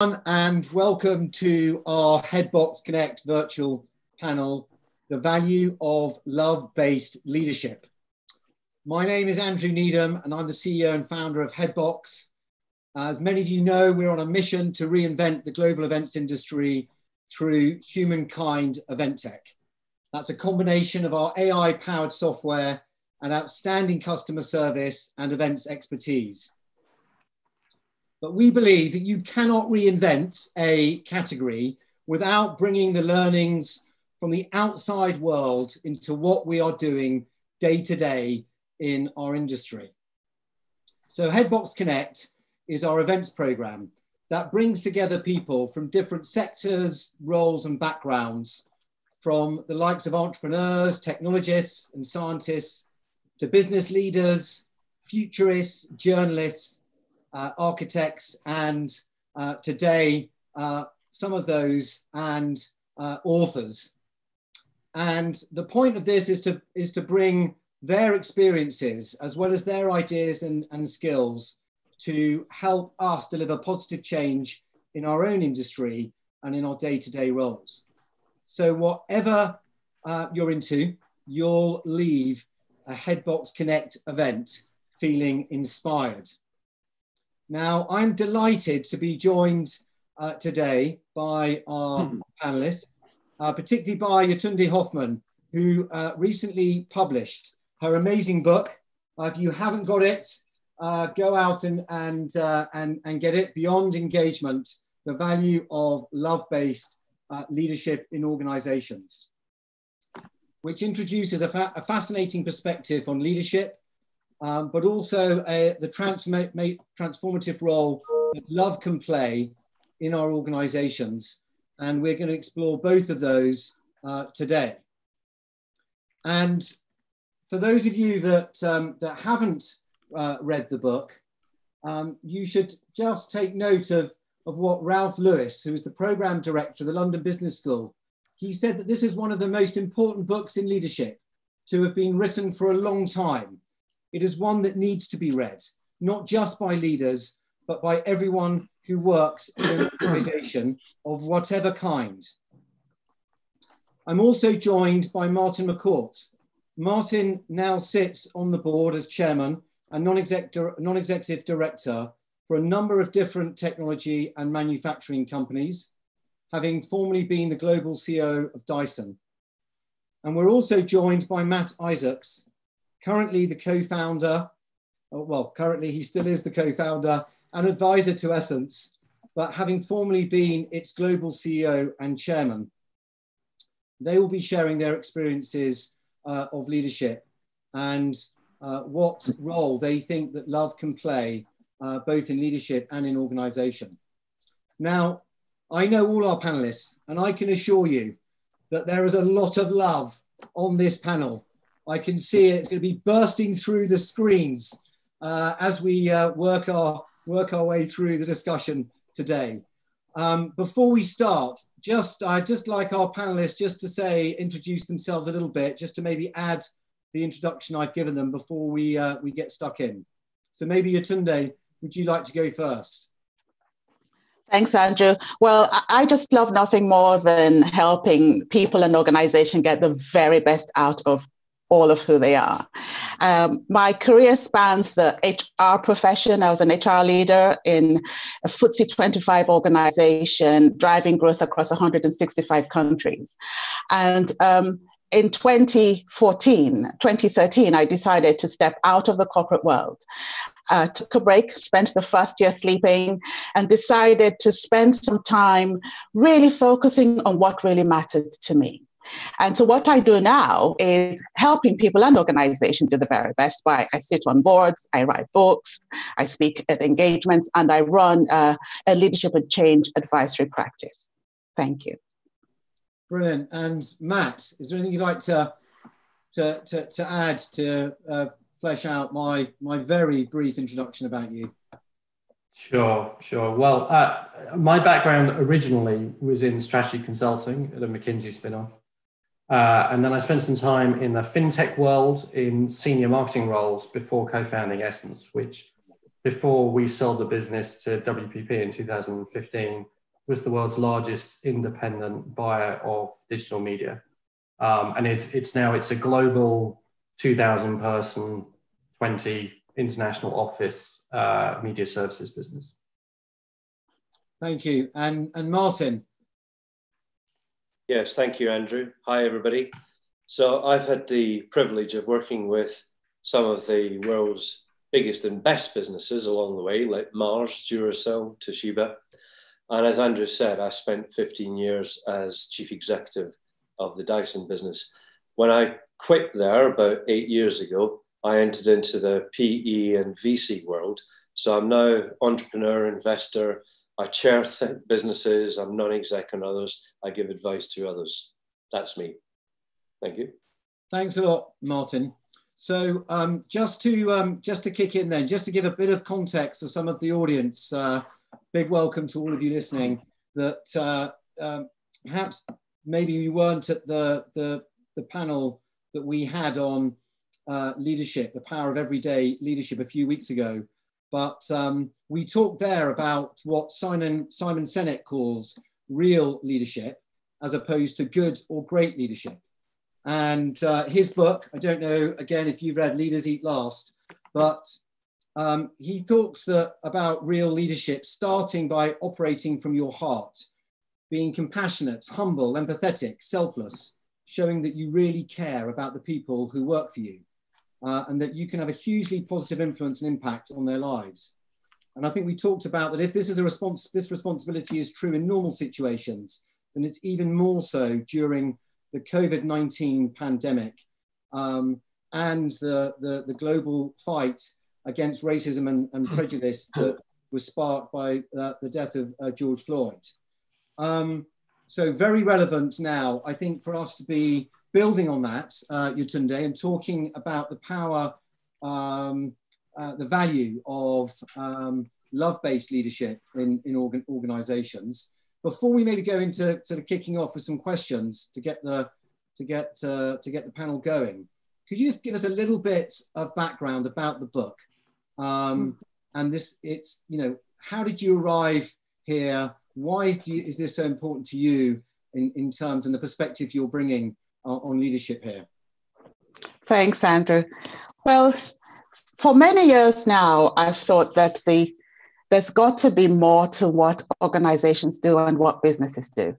And welcome to our Headbox Connect virtual panel, The Value of Love-Based Leadership. My name is Andrew Needham and I'm the CEO and founder of Headbox. As many of you know, we're on a mission to reinvent the global events industry through humankind event tech. That's a combination of our AI-powered software and outstanding customer service and events expertise. But we believe that you cannot reinvent a category without bringing the learnings from the outside world into what we are doing day to day in our industry. So Headbox Connect is our events program that brings together people from different sectors, roles and backgrounds, from the likes of entrepreneurs, technologists and scientists, to business leaders, futurists, journalists, architects, and today, some of those and authors. And the point of this is to bring their experiences as well as their ideas and skills to help us deliver positive change in our own industry and in our day-to-day roles. So whatever you're into, you'll leave a Headbox Connect event feeling inspired. Now, I'm delighted to be joined today by our panelists, particularly by Yetunde Hoffman, who recently published her amazing book. If you haven't got it, go out and get it, Beyond Engagement, The Value of Love-Based Leadership in Organizations, which introduces a fascinating perspective on leadership, but also the transformative role that love can play in our organizations. And we're going to explore both of those today. And for those of you that haven't read the book, you should just take note of what Ralph Lewis, who is the program director of the London Business School, he said that this is one of the most important books in leadership to have been written for a long time. It is one that needs to be read, not just by leaders, but by everyone who works in an organization of whatever kind. I'm also joined by Martin McCourt. Martin now sits on the board as chairman and non-executive director for a number of different technology and manufacturing companies, having formerly been the global CEO of Dyson. And we're also joined by Matt Isaacs, currently the co-founder, well, currently he still is the co-founder and advisor to Essence, but having formerly been its global CEO and chairman. They will be sharing their experiences of leadership and what role they think that love can play both in leadership and in organization. Now, I know all our panelists and I can assure you that there is a lot of love on this panel. I can see it. It's going to be bursting through the screens as we work our way through the discussion today. Before we start, I'd just like our panelists just to introduce themselves a little bit, just to maybe add the introduction I've given them before we get stuck in. So maybe Yetunde, would you like to go first? Thanks, Andrew. Well, I just love nothing more than helping people and organizations get the very best out of all of who they are. My career spans the HR profession. I was an HR leader in a FTSE 25 organization, driving growth across 165 countries. And in 2013, I decided to step out of the corporate world. Took a break, spent the first year sleeping, and decided to spend some time really focusing on what really mattered to me. And so what I do now is helping people and organizations do the very best by I sit on boards, I write books, I speak at engagements, and I run a leadership and change advisory practice. Thank you. Brilliant. And Matt, is there anything you'd like to add to flesh out my very brief introduction about you? Sure. Well, my background originally was in strategy consulting at a McKinsey spin-off. And then I spent some time in the fintech world in senior marketing roles before co-founding Essence, which before we sold the business to WPP in 2015, was the world's largest independent buyer of digital media. And it's a global 2,000 person, 20 international office media services business. Thank you. And Martin. Yes, thank you, Andrew. Hi, everybody. So I've had the privilege of working with some of the world's biggest and best businesses along the way, like Mars, Duracell, Toshiba. And as Andrew said, I spent 15 years as chief executive of the Dyson business. When I quit there about 8 years ago, I entered into the PE and VC world. So I'm now entrepreneur, investor. I chair businesses. I'm non-exec on others. I give advice to others. That's me. Thank you. Thanks a lot, Martin. So just to kick in then, just to give a bit of context for some of the audience, big welcome to all of you listening, that perhaps maybe you weren't at the panel that we had on leadership, the power of everyday leadership a few weeks ago. But we talked there about what Simon Sinek calls real leadership, as opposed to good or great leadership. And his book, I don't know, again, if you've read Leaders Eat Last, but he talks about real leadership, starting by operating from your heart, being compassionate, humble, empathetic, selfless, showing that you really care about the people who work for you. And that you can have a hugely positive influence and impact on their lives. And I think we talked about that if this is this responsibility is true in normal situations, then it's even more so during the COVID-19 pandemic and the global fight against racism and prejudice that was sparked by the death of George Floyd. So very relevant now, I think, for us to be building on that, Yetunde, and talking about the power, the value of love-based leadership in organizations. Before we maybe go into sort of kicking off with some questions to get the panel going, could you just give us a little bit of background about the book? And this, it's, you know, how did you arrive here? Why is this so important to you in terms and the perspective you're bringing on leadership here? Thanks, Andrew. Well, for many years now, I've thought that there's got to be more to what organizations do and what businesses do.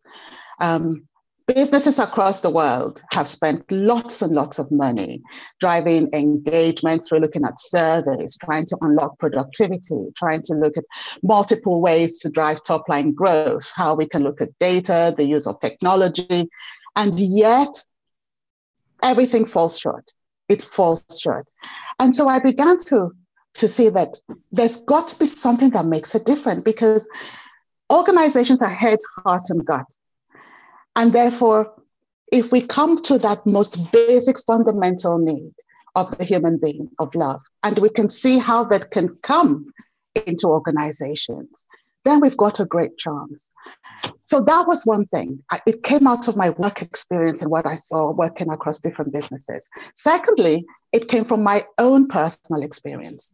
Businesses across the world have spent lots and lots of money driving engagement through looking at surveys, trying to unlock productivity, trying to look at multiple ways to drive top-line growth, how we can look at data, the use of technology, and yet everything falls short. It falls short. And so I began to see that there's got to be something that makes it different, because organizations are head, heart, and gut. And therefore, if we come to that most basic fundamental need of the human being, of love, and we can see how that can come into organizations, then we've got a great chance. So that was one thing. It came out of my work experience and what I saw working across different businesses. Secondly, it came from my own personal experience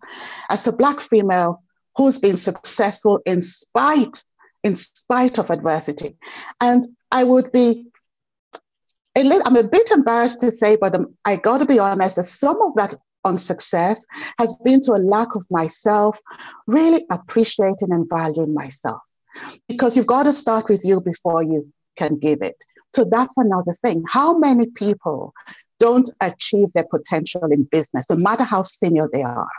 as a Black female who's been successful in spite of adversity. And I'm a bit embarrassed to say, but I got to be honest, that some of that unsuccess has been to a lack of myself, really appreciating and valuing myself. Because you've got to start with you before you can give it. So that's another thing. How many people don't achieve their potential in business, no matter how senior they are,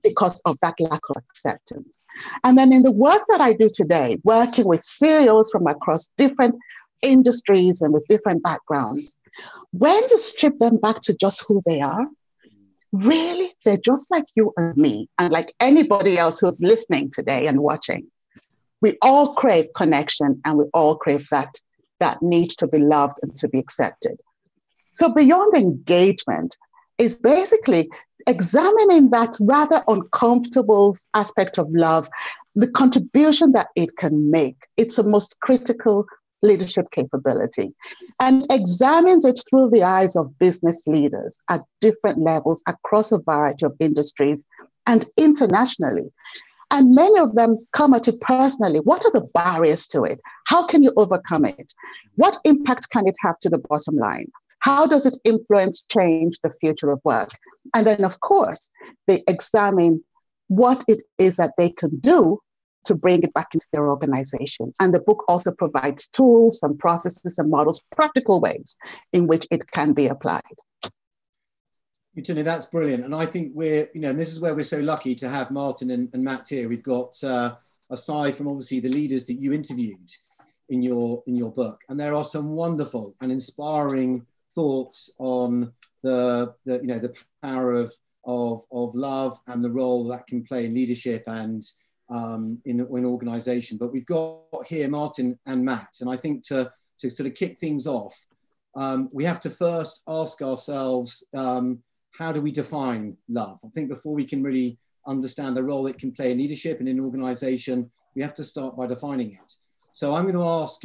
because of that lack of acceptance? And then in the work that I do today, working with CEOs from across different industries and with different backgrounds, when you strip them back to just who they are, really, they're just like you and me, and like anybody else who's listening today and watching. We all crave connection, and we all crave that need to be loved and to be accepted. So beyond engagement is basically examining that rather uncomfortable aspect of love, the contribution that it can make. It's a most critical leadership capability, and examines it through the eyes of business leaders at different levels across a variety of industries and internationally. And many of them come at it personally. What are the barriers to it? How can you overcome it? What impact can it have to the bottom line? How does it influence change the future of work? And then, of course, they examine what it is that they can do to bring it back into their organization. And the book also provides tools and processes and models, practical ways in which it can be applied. Tony, that's brilliant. And I think we're, and this is where we're so lucky to have Martin and Matt here. We've got, aside from obviously the leaders that you interviewed in your book, and there are some wonderful and inspiring thoughts on the power of love and the role that can play in leadership and in organization. But we've got here Martin and Matt, and I think to sort of kick things off, we have to first ask ourselves, how do we define love? I think before we can really understand the role it can play in leadership and in organization, we have to start by defining it. So I'm going to ask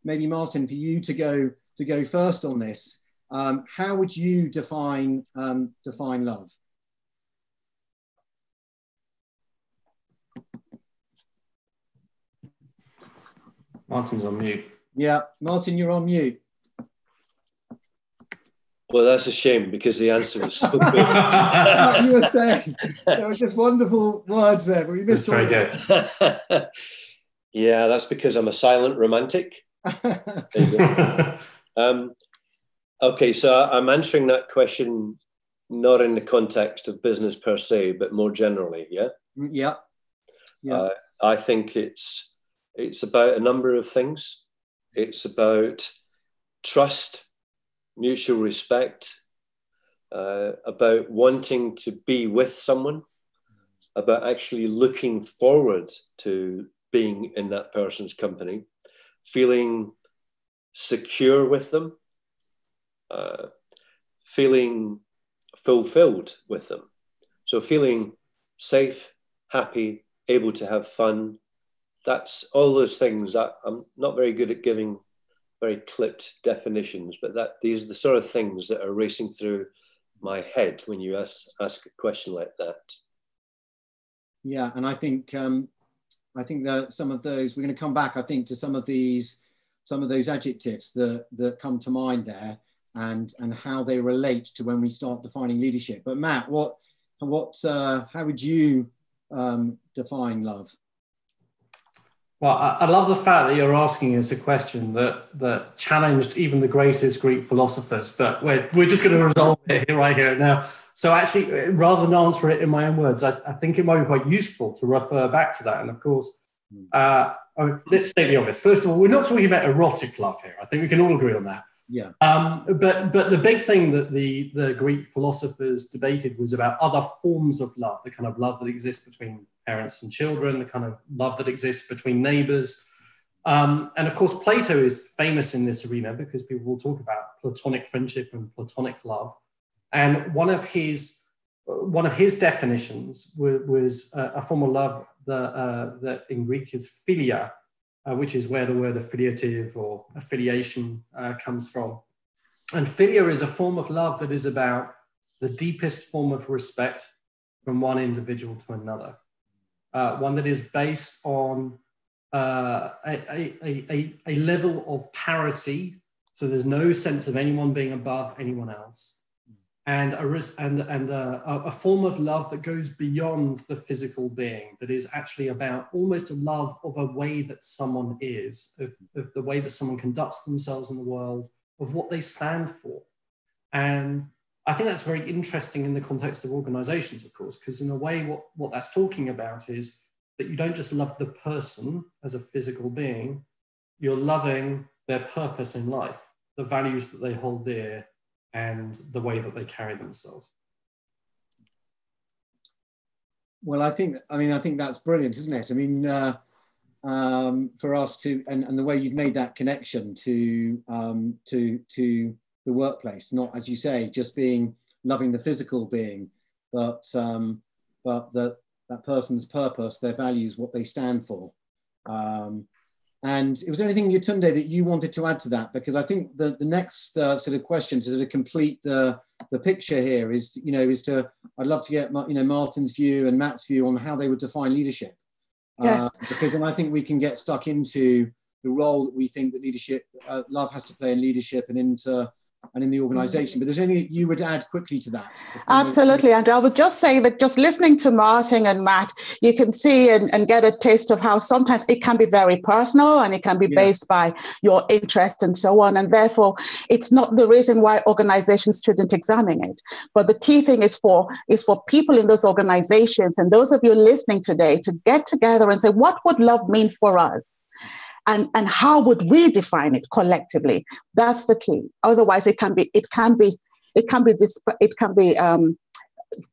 maybe Martin for you to go first on this. How would you define love? Martin's on mute. Yeah, Martin, you're on mute. Well, that's a shame because the answer was so good. You were saying there were just wonderful words there, but we missed all. Very good. Yeah, that's because I'm a silent romantic. Okay, so I'm answering that question not in the context of business per se, but more generally. Yeah. Yeah. Yeah. I think it's about a number of things. It's about trust, mutual respect, about wanting to be with someone, about actually looking forward to being in that person's company, feeling secure with them, feeling fulfilled with them. So feeling safe, happy, able to have fun. That's all those things that I'm not very good at giving very clipped definitions, but these are the sort of things that are racing through my head when you ask a question like that. Yeah, and I think that some of those, we're going to come back, I think, to some of those adjectives that come to mind there and how they relate to when we start defining leadership. But Matt, how would you define love? Well, I love the fact that you're asking us a question that challenged even the greatest Greek philosophers, but we're just going to resolve it right here and now. So actually, rather than answer it in my own words, I think it might be quite useful to refer back to that. And of course, let's state the obvious. First of all, we're not talking about erotic love here. I think we can all agree on that. Yeah. But the big thing that the Greek philosophers debated was about other forms of love, the kind of love that exists between parents and children, the kind of love that exists between neighbors. And of course, Plato is famous in this arena because people will talk about platonic friendship and platonic love. And one of his definitions was a form of love that in Greek is philia, which is where the word affiliative or affiliation comes from. And philia is a form of love that is about the deepest form of respect from one individual to another. One that is based on a level of parity, so there's no sense of anyone being above anyone else, and a form of love that goes beyond the physical being, that is actually about almost a love of a way that someone is, of the way that someone conducts themselves in the world, of what they stand for. And I think that's very interesting in the context of organizations, of course, because in a way what that's talking about is that you don't just love the person as a physical being, you're loving their purpose in life, the values that they hold dear, and the way that they carry themselves. Well, I think that's brilliant, isn't it? I mean, for us to, and the way you've made that connection to the workplace, not, as you say, just being loving the physical being, but that person's purpose, their values, what they stand for. And was there anything, Yetunde, that you wanted to add to that? Because I think the next sort of question to sort of complete the the picture here is, I'd love to get, Martin's view and Matt's view on how they would define leadership. Yes. Because then I think we can get stuck into the role that we think that leadership, love has to play in leadership and in the organization. But there's anything that you would add quickly to that? Absolutely. And I would just say that just listening to Martin and Matt, you can see and get a taste of how sometimes it can be very personal and it can be based by your interest and so on. And therefore, it's not the reason why organizations shouldn't examine it. But the key thing is for people in those organizations and those of you listening today to get together and say, what would love mean for us? And how would we define it collectively? That's the key. Otherwise, it can be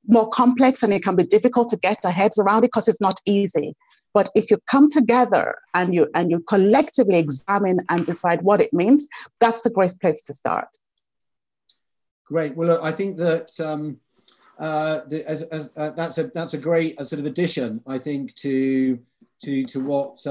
more complex, and it can be difficult to get our heads around it because it's not easy. But if you come together and you collectively examine and decide what it means, that's the great place to start. Great. Well, look, I think that that's a great sort of addition, I think, to what.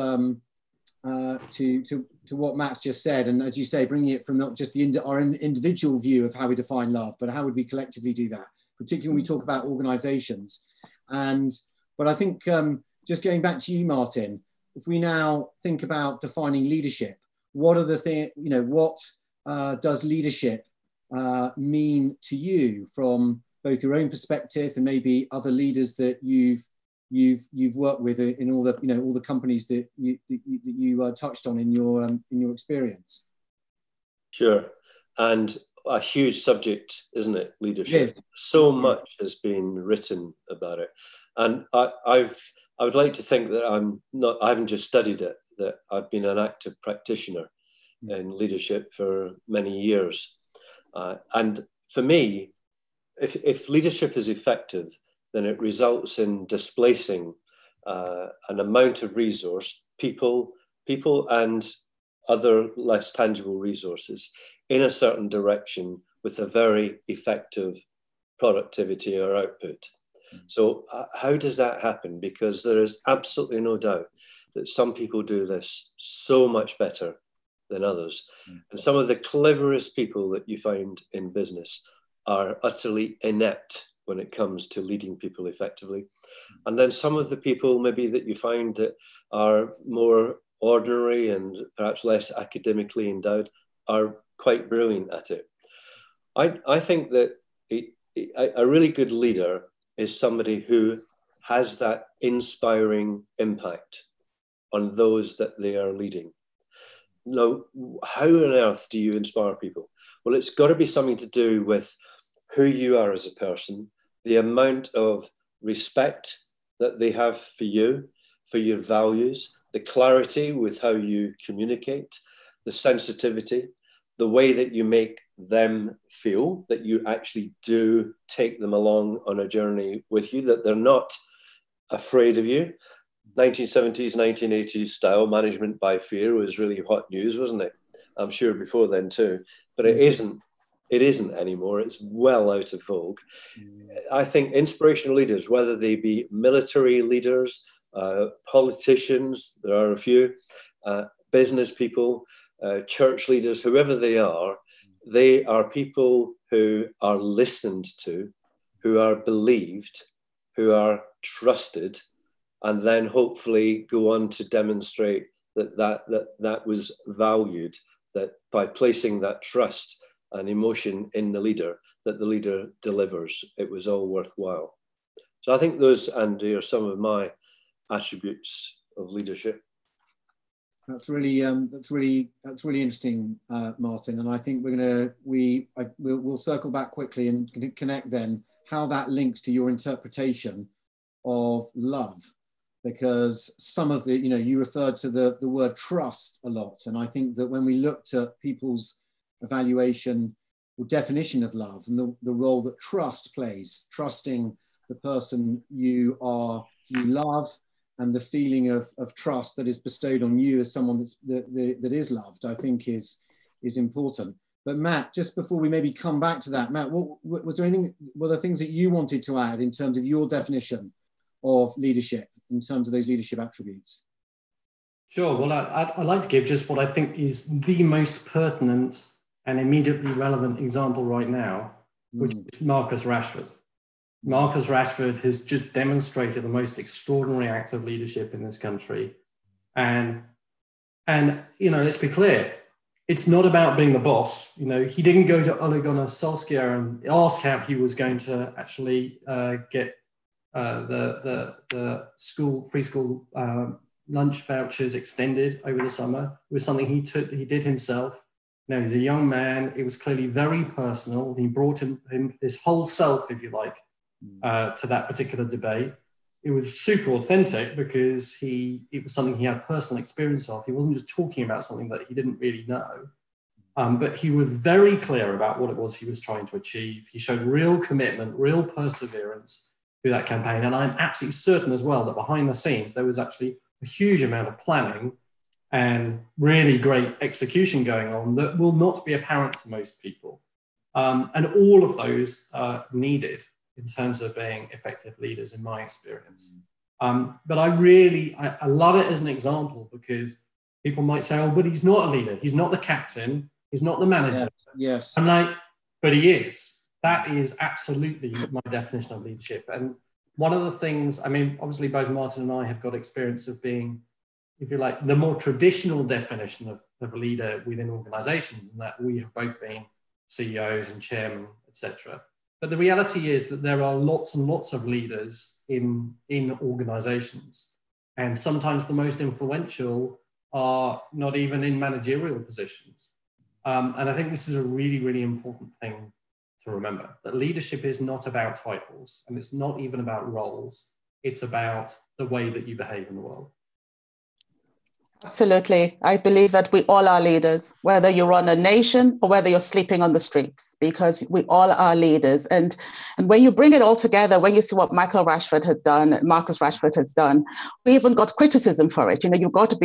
To what Matt's just said, and as you say, bringing it from not just our individual view of how we define love, but how would we collectively do that, particularly when we talk about organizations. But I think just going back to you, Martin, if we now think about defining leadership, what are the things, what does leadership mean to you from both your own perspective and maybe other leaders that you've worked with in all the companies that you touched on in your experience? Sure, and a huge subject, isn't it? Leadership. Yes. So much has been written about it, and I would like to think that I haven't just studied it, that I've been an active practitioner in leadership for many years, and for me, if leadership is effective, then it results in displacing an amount of resource, people and other less tangible resources in a certain direction with a very effective productivity or output. So how does that happen? Because there is absolutely no doubt that some people do this so much better than others. And some of the cleverest people that you find in business are utterly inept when it comes to leading people effectively. And then some of the people maybe that you find that are more ordinary and perhaps less academically endowed are quite brilliant at it. I think that a really good leader is somebody who has that inspiring impact on those that they are leading. Now, how on earth do you inspire people? Well, it's got to be something to do with who you are as a person, the amount of respect that they have for you, for your values, the clarity with how you communicate, the sensitivity, the way that you make them feel, that you actually do take them along on a journey with you, that they're not afraid of you. 1970s, 1980s style management by fear was really hot news, wasn't it? I'm sure before then too, but it isn't anymore. It's well out of vogue. I think inspirational leaders, whether they be military leaders, politicians, there are a few, business people, church leaders, whoever they are people who are listened to, who are believed, who are trusted, and then hopefully go on to demonstrate that was valued, that by placing that trust and emotion in the leader, that the leader delivers. It was all worthwhile. So I think those, Andy, are some of my attributes of leadership. That's really interesting, Martin. And I think we'll circle back quickly and connect then how that links to your interpretation of love, because some of the, you referred to the word trust a lot, and I think that when we looked at people's evaluation or definition of love and the role that trust plays, trusting the person you love, and the feeling of trust that is bestowed on you as someone that is loved, I think is important. But Matt, just before we maybe come back to that, Matt, was there anything, were there things that you wanted to add in terms of your definition of leadership, in terms of those leadership attributes? Sure. Well, I'd like to give just what I think is the most pertinent and immediately relevant example right now, which is Marcus Rashford. Marcus Rashford has just demonstrated the most extraordinary act of leadership in this country. And let's be clear, it's not about being the boss. He didn't go to Ole Gunnar Solskjaer and ask how he was going to actually get the free school lunch vouchers extended over the summer. It was something he did himself. He's a young man. It was clearly very personal. He brought him his whole self, if you like, to that particular debate. It was super authentic because it was something he had personal experience of. He wasn't just talking about something that he didn't really know, but he was very clear about what it was he was trying to achieve. He showed real commitment, real perseverance through that campaign. And I'm absolutely certain as well that behind the scenes, there was actually a huge amount of planning and really great execution going on that will not be apparent to most people. And all of those are needed in terms of being effective leaders, in my experience. But I love it as an example because people might say, oh, but he's not a leader. He's not the captain. He's not the manager. Yes. I'm like, but he is. That is absolutely my definition of leadership. And one of the things, obviously both Martin and I have got experience of being, if you like, the more traditional definition of a leader within organizations, and that we have both been CEOs and chairmen, etc. But the reality is that there are lots and lots of leaders in organizations. And sometimes the most influential are not even in managerial positions. And I think this is a really, really important thing to remember, that leadership is not about titles, and it's not even about roles. It's about the way that you behave in the world. Absolutely. I believe that we all are leaders, whether you run a nation or whether you're sleeping on the streets, because we all are leaders. And when you bring it all together, when you see what Marcus Rashford has done, we even got criticism for it. You've got to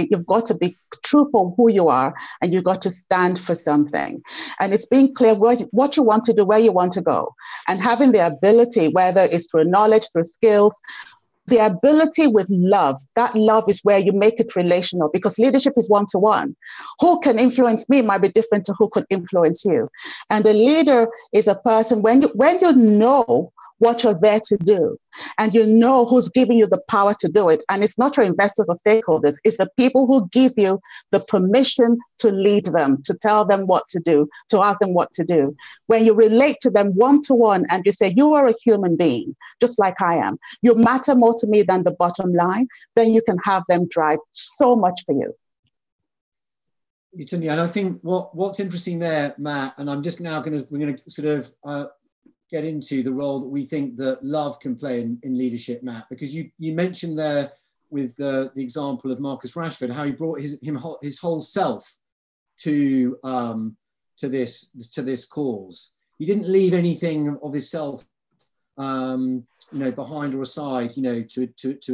be true for who you are, and you've got to stand for something. And it's being clear what you want to do, where you want to go, and having the ability, whether it's through knowledge, through skills, the ability with love. That love is where you make it relational, because leadership is one-to-one. Who can influence me might be different to who could influence you. And a leader is a person, when you know what you're there to do, and you know who's giving you the power to do it. And it's not your investors or stakeholders, it's the people who give you the permission to lead them, to tell them what to do, to ask them what to do. When you relate to them one-to-one and you say, you are a human being, just like I am, you matter more to me than the bottom line, then you can have them drive so much for you. And I think what's interesting there, Matt, and I'm just now we're going to sort of get into the role that we think that love can play in leadership, Matt, because you mentioned there with the example of Marcus Rashford, how he brought his whole self to this cause. He didn't leave anything of his self, behind or aside, to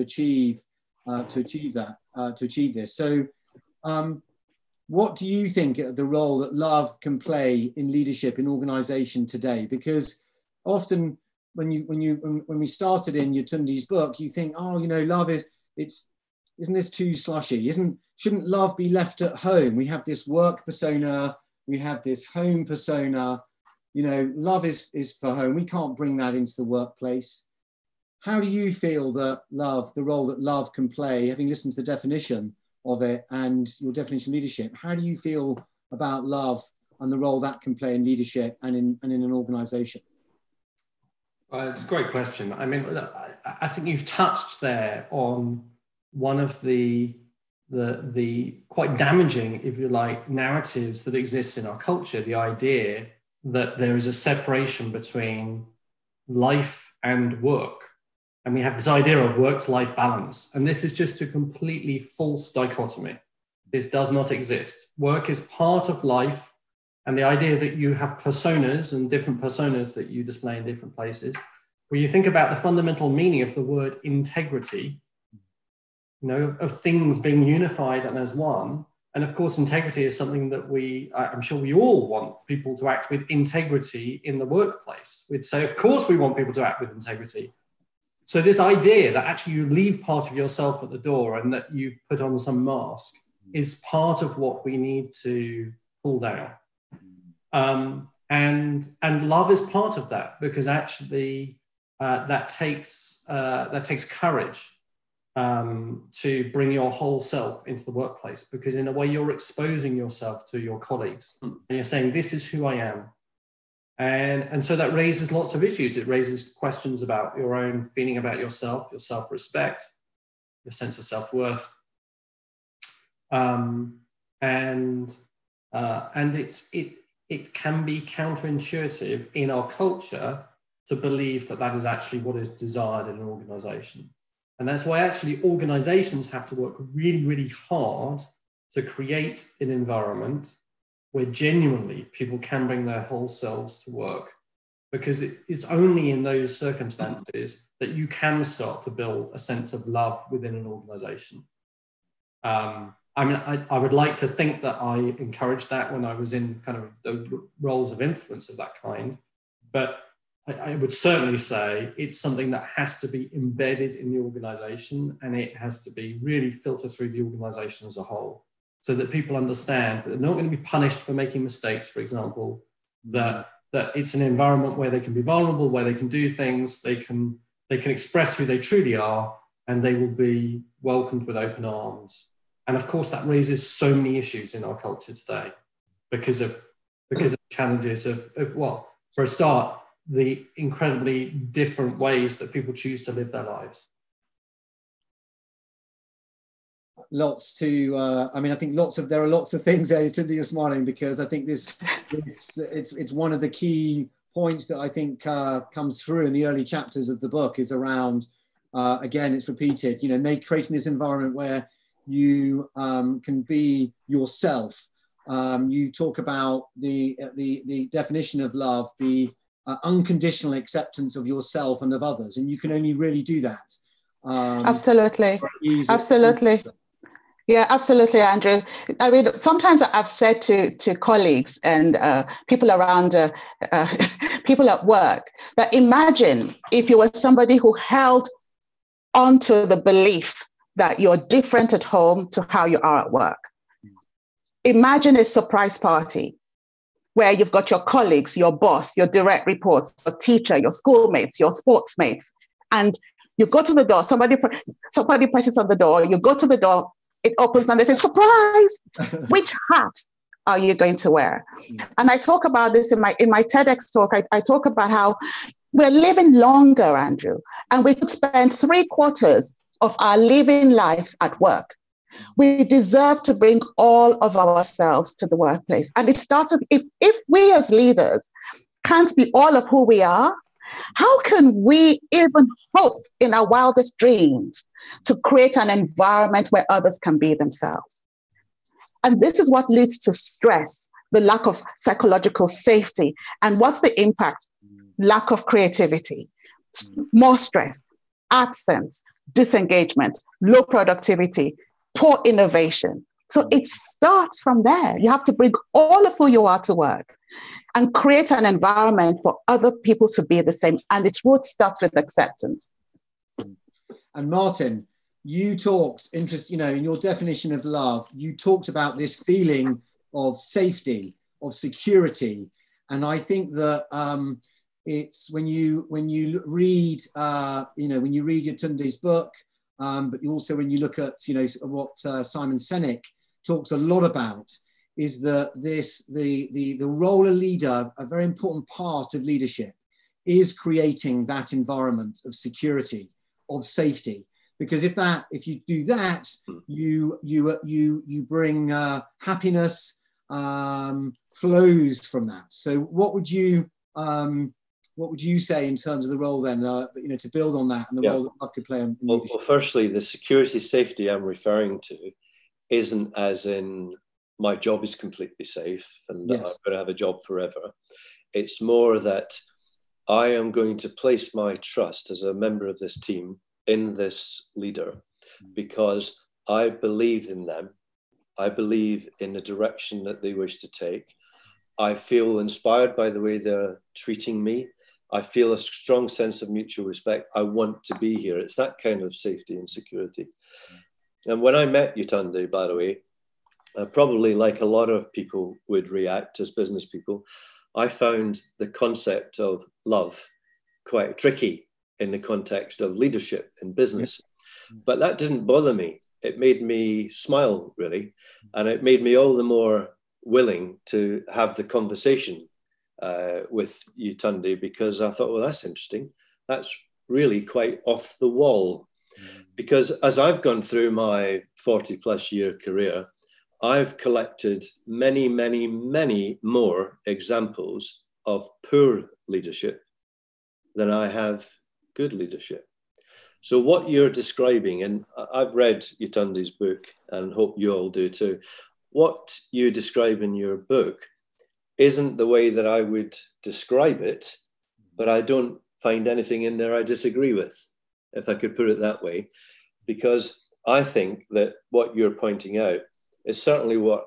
achieve this. So, what do you think the role that love can play in leadership in organisation today? Because often when we started in Yetunde's book, you think, love isn't this too slushy? Shouldn't love be left at home? We have this work persona, we have this home persona. Love is for home. We can't bring that into the workplace. How do you feel that the role that love can play, having listened to the definition of it and your definition of leadership, how do you feel about love and the role that can play in leadership and in an organisation? It's a great question. I think you've touched there on one of the quite damaging, if you like, narratives that exist in our culture, the idea that there is a separation between life and work. And we have this idea of work-life balance. And this is just a completely false dichotomy. This does not exist. Work is part of life. And the idea that you have personas and different personas that you display in different places, where you think about the fundamental meaning of the word integrity, of things being unified and as one. And of course, integrity is something that I'm sure we all want people to act with integrity in the workplace. We'd say, of course, we want people to act with integrity. So this idea that actually you leave part of yourself at the door and that you put on some mask is part of what we need to pull down. And And love is part of that, because actually that takes courage to bring your whole self into the workplace, because in a way you're exposing yourself to your colleagues and you're saying, this is who I am. And so that raises lots of issues. It raises questions about your own feeling about yourself, your self-respect, your sense of self-worth. And it can be counterintuitive in our culture to believe that that is actually what is desired in an organization. And that's why actually organizations have to work really, really hard to create an environment where genuinely people can bring their whole selves to work, because it's only in those circumstances that you can start to build a sense of love within an organization. I mean, I would like to think that I encouraged that when I was in kind of the roles of influence of that kind, but I would certainly say it's something that has to be embedded in the organization, and it has to be really filtered through the organization as a whole, so that people understand that they're not going to be punished for making mistakes, for example, that it's an environment where they can be vulnerable, where they can do things, they can express who they truly are, and they will be welcomed with open arms. And of course, that raises so many issues in our culture today because of challenges of well, for a start, the incredibly different ways that people choose to live their lives. I mean, I think there are lots of things there to be this morning, because I think it's one of the key points that I think comes through in the early chapters of the book is around, again, it's repeated, creating this environment where you can be yourself. You talk about the definition of love, the unconditional acceptance of yourself and of others, and you can only really do that. Absolutely. Yeah, absolutely, Andrew. I mean, sometimes I've said to colleagues and people around, people at work, that imagine if you were somebody who held onto the belief that you're different at home to how you are at work. Imagine a surprise party where you've got your colleagues, your boss, your direct reports, your teacher, your schoolmates, your sports mates, and you go to the door, somebody presses on the door, you go to the door, it opens and they say, surprise, which hat are you going to wear? And I talk about this in my TEDx talk. I talk about how we're living longer, Andrew, and we could spend 3/4 of our living lives at work. We deserve to bring all of ourselves to the workplace. And it starts with, if we as leaders can't be all of who we are, how can we even hope in our wildest dreams to create an environment where others can be themselves? And this is what leads to stress, the lack of psychological safety. And what's the impact? Lack of creativity, more stress, absence, disengagement, low productivity, poor innovation. So it starts from there. You have to bring all of who you are to work and create an environment for other people to be the same. And its root starts with acceptance. And Martin, you talked, in your definition of love, you talked about this feeling of safety, of security. And I think that it's when you read, when you read Yetunde's book, but also when you look at, what Simon Sinek talks a lot about, is that the role of leader, a very important part of leadership, is creating that environment of security, of safety. Because if you do that, you bring happiness, flows from that. So what would you say in terms of the role then, to build on that and the role that love could play in leadership? Well, firstly, the security, safety I'm referring to isn't as in my job is completely safe and I'm going to have a job forever. It's more that I am going to place my trust as a member of this team in this leader because I believe in them. I believe in the direction that they wish to take. I feel inspired by the way they're treating me. I feel a strong sense of mutual respect. I want to be here. It's that kind of safety and security. And when I met Yetunde, by the way, probably like a lot of people would react as business people, I found the concept of love quite tricky in the context of leadership in business. But that didn't bother me. It made me smile, really. And it made me all the more willing to have the conversation with you, Tunde, because I thought, well, that's interesting. That's really quite off the wall. Because as I've gone through my 40 plus year career, I've collected many, many, many more examples of poor leadership than I have good leadership. So what you're describing, and I've read Yetunde's book and hope you all do too, what you describe in your book isn't the way that I would describe it, but I don't find anything in there I disagree with, if I could put it that way, because I think that what you're pointing out is certainly what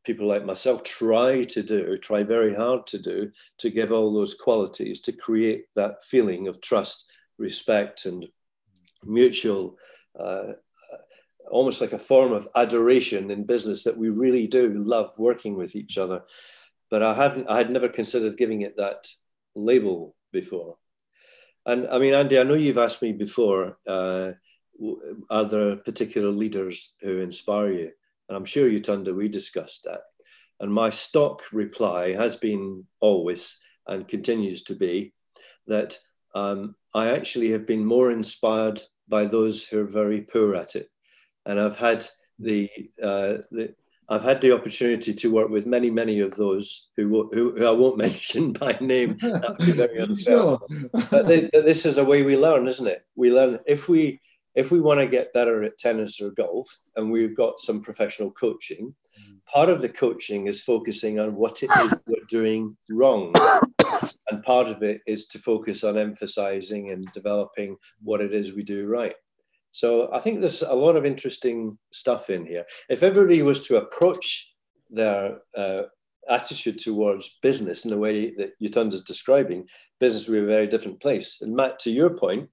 people like myself try very hard to do, to give all those qualities, to create that feeling of trust, respect, and mutual, almost like a form of adoration in business, that we really do love working with each other. But I had never considered giving it that label before. And I mean, Andy, I know you've asked me before, are there particular leaders who inspire you? And I'm sure Yetunde, we discussed that. And my stock reply has been always, and continues to be, that I actually have been more inspired by those who are very poor at it. And I've had I've had the opportunity to work with many, many of those who I won't mention by name. That would be very unfair. Sure. But this is a way we learn, isn't it? We learn if we want to get better at tennis or golf, and we've got some professional coaching, part of the coaching is focusing on what it is we're doing wrong. And part of it is to focus on emphasizing and developing what it is we do right. So I think there's a lot of interesting stuff in here. If everybody was to approach their attitude towards business in the way that Yetunde is describing, business would be a very different place. And Matt, to your point,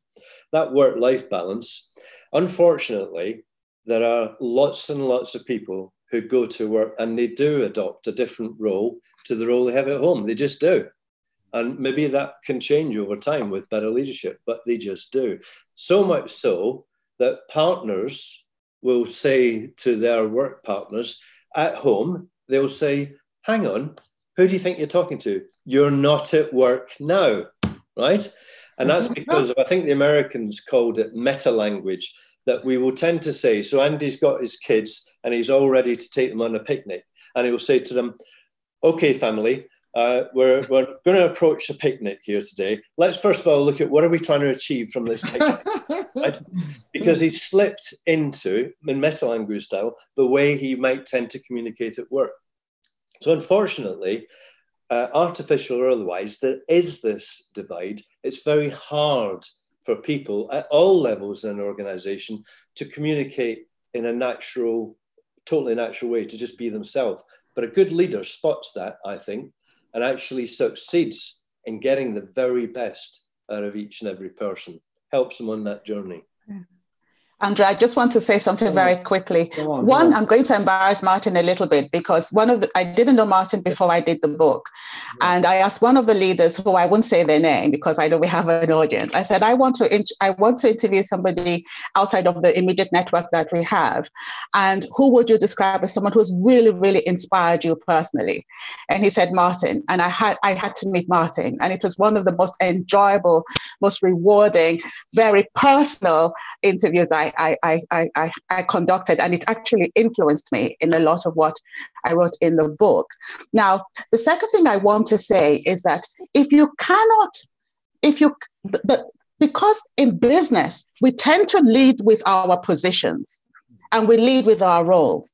that work-life balance, unfortunately, there are lots and lots of people who go to work and they do adopt a different role to the role they have at home. They just do. And maybe that can change over time with better leadership, but they just do. So much so that partners will say to their work partners at home, they'll say, hang on, who do you think you're talking to? You're not at work now, right? And that's because I think the Americans called it meta language, that we will tend to say, so Andy's got his kids and he's all ready to take them on a picnic. And he will say to them, okay, family, we're going to approach a picnic here today. Let's first of all look at what are we trying to achieve from this picnic, right? Because he slipped into, in meta language style, the way he might tend to communicate at work. So unfortunately, artificial or otherwise, there is this divide. It's very hard for people at all levels in an organization to communicate in a natural, totally natural way, to just be themselves. But a good leader spots that, I think, and actually succeeds in getting the very best out of each and every person, helps them on that journey. Andrea, I just want to say something very quickly. One, I'm going to embarrass Martin a little bit, because I didn't know Martin before I did the book. Yes. And I asked one of the leaders, who I won't say their name because I know we have an audience. I said, I want to interview somebody outside of the immediate network that we have. And who would you describe as someone who's really, really inspired you personally? And he said, Martin. And I had to meet Martin. And it was one of the most enjoyable, most rewarding, very personal interviews I conducted, and it actually influenced me in a lot of what I wrote in the book. Now, the second thing I want to say is that because in business, we tend to lead with our positions and we lead with our roles.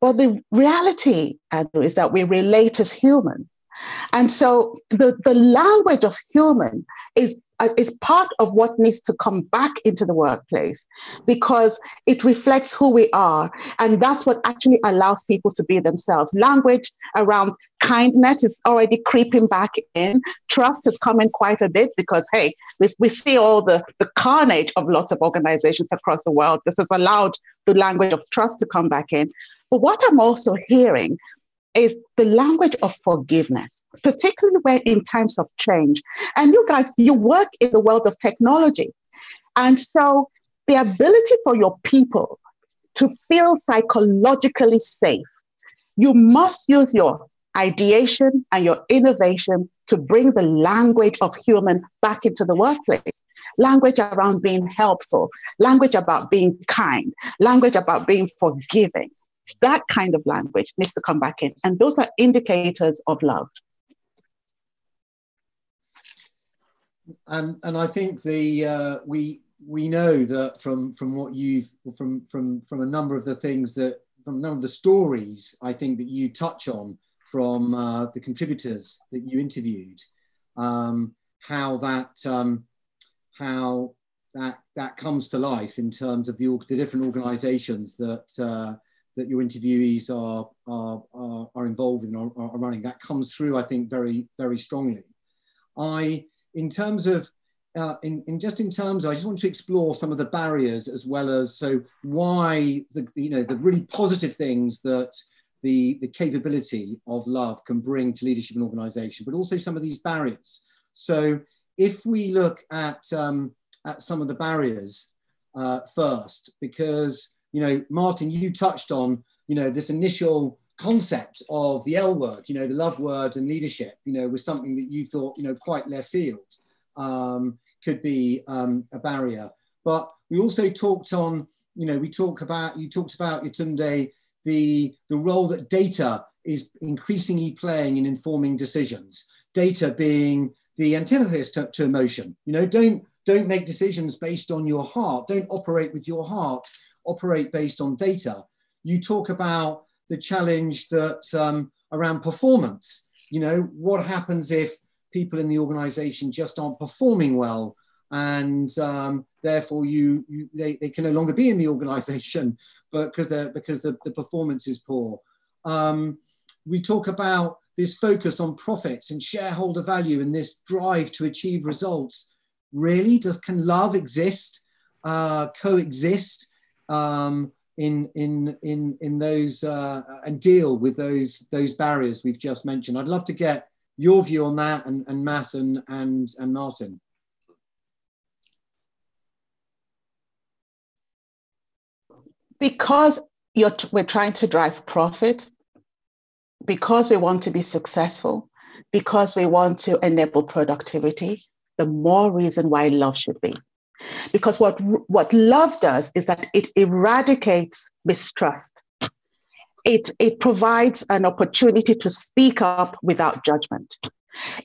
But the reality, Andrew, is that we relate as human. And so the language of human is part of what needs to come back into the workplace, because it reflects who we are. And that's what actually allows people to be themselves. Language around kindness is already creeping back in. Trust has come in quite a bit because, hey, we see all the carnage of lots of organizations across the world. This has allowed the language of trust to come back in. But what I'm also hearing is the language of forgiveness, particularly when in times of change. And you guys, you work in the world of technology. And so the ability for your people to feel psychologically safe, you must use your ideation and your innovation to bring the language of human back into the workplace. Language around being helpful, language about being kind, language about being forgiving. That kind of language needs to come back in. And those are indicators of love. And I think the we know that from what you've from a number of the things that from a number of the stories I think that you touch on from the contributors that you interviewed, how that comes to life in terms of the different organisations that that your interviewees are involved in or are running. That comes through, I think, very, very strongly. In terms of, I just want to explore some of the barriers as well as, so why the really positive things that the capability of love can bring to leadership and organisation, but also some of these barriers. So if we look at some of the barriers first, because Martin, you touched on this initial concept of the L word, the love word and leadership, was something that you thought quite left field could be a barrier. But we also talked on, you talked about Yetunde, the role that data is increasingly playing in informing decisions. Data being the antithesis to emotion. Don't make decisions based on your heart. Don't operate with your heart. Operate based on data. You talk about the challenge that around performance. What happens if people in the organization just aren't performing well, and therefore they can no longer be in the organization, but because the performance is poor. We talk about this focus on profits and shareholder value and this drive to achieve results. Really, can love exist, coexist in those and deal with those barriers we've just mentioned? I'd love to get your view on that, and Matt and Martin. Because we're trying to drive profit, because we want to be successful, because we want to enable productivity, the more reason why love should be. Because what love does is that it eradicates mistrust. It provides an opportunity to speak up without judgment.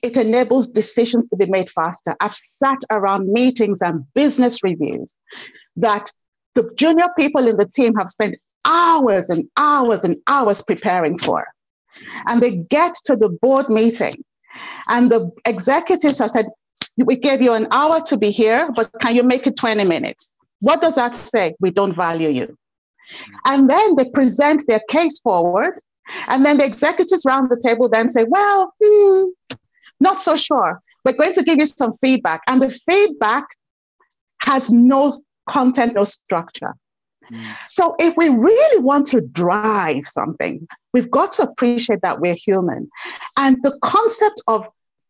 It enables decisions to be made faster. I've sat around meetings and business reviews that the junior people in the team have spent hours and hours and hours preparing for. And they get to the board meeting and the executives have said, we gave you an hour to be here, but can you make it 20 minutes? What does that say? We don't value you. And then they present their case forward, and then the executives round the table then say, well, not so sure. We're going to give you some feedback. And the feedback has no content, no structure. So if we really want to drive something, we've got to appreciate that we're human. And the concept of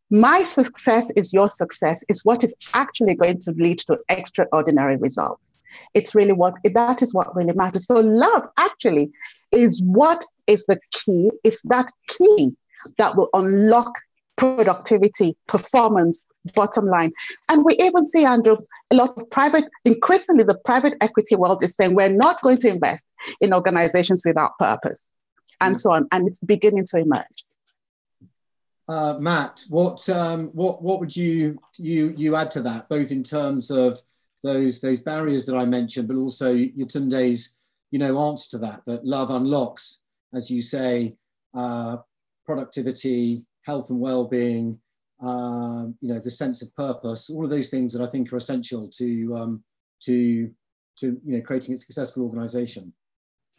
my success is your success is what is actually going to lead to extraordinary results. It's really that is what really matters. So love actually is what is the key. It's that key that will unlock productivity, performance, bottom line. And we even see, Andrew, increasingly the private equity world is saying we're not going to invest in organizations without purpose, and so on. And it's beginning to emerge. Matt, what would you add to that, both in terms of those barriers that I mentioned, but also Yetunde's answer to that love unlocks, as you say, productivity, health and well-being, the sense of purpose, all of those things that I think are essential to creating a successful organisation.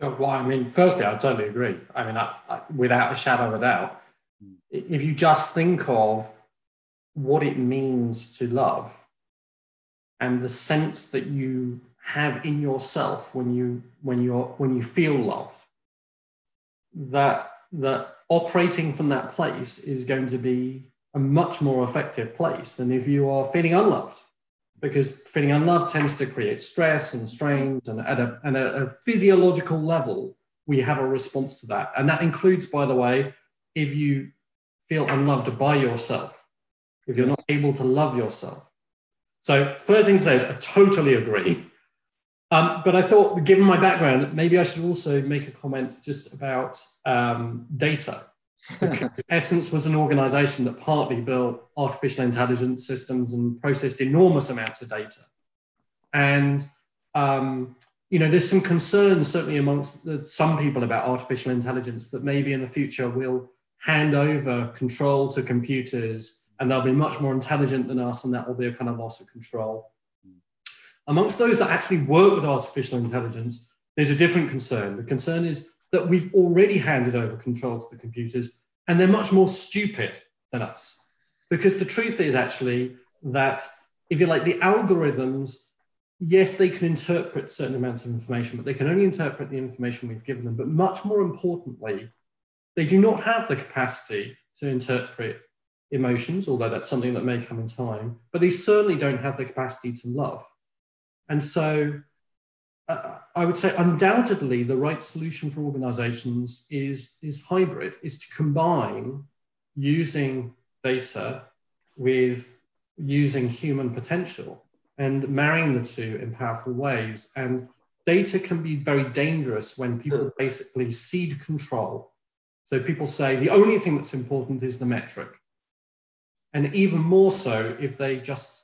Well, I mean, firstly, I totally agree. I mean, without a shadow of a doubt, if you just think of what it means to love and the sense that you have in yourself when you feel loved, that that operating from that place is going to be a much more effective place than if you are feeling unloved, because feeling unloved tends to create stress and strains, and at a physiological level, we have a response to that. And that includes, by the way, if you feel unloved by yourself, if you're not able to love yourself. So first thing to say is I totally agree. But I thought, given my background, maybe I should also make a comment just about data. Because Essence was an organization that partly built artificial intelligence systems and processed enormous amounts of data. And, there's some concerns, certainly amongst some people, about artificial intelligence, that maybe in the future we'll hand over control to computers and they'll be much more intelligent than us, and that will be a kind of loss of control. Amongst those that actually work with artificial intelligence, there's a different concern. The concern is that we've already handed over control to the computers, and they're much more stupid than us. Because the truth is actually that, if you like, the algorithms, yes, they can interpret certain amounts of information, but they can only interpret the information we've given them. But much more importantly, they do not have the capacity to interpret emotions, although that's something that may come in time, but they certainly don't have the capacity to love. And so I would say undoubtedly the right solution for organizations is hybrid, is to combine using data with using human potential and marrying the two in powerful ways. And data can be very dangerous when people basically cede control. So people say the only thing that's important is the metric. And even more so if they just,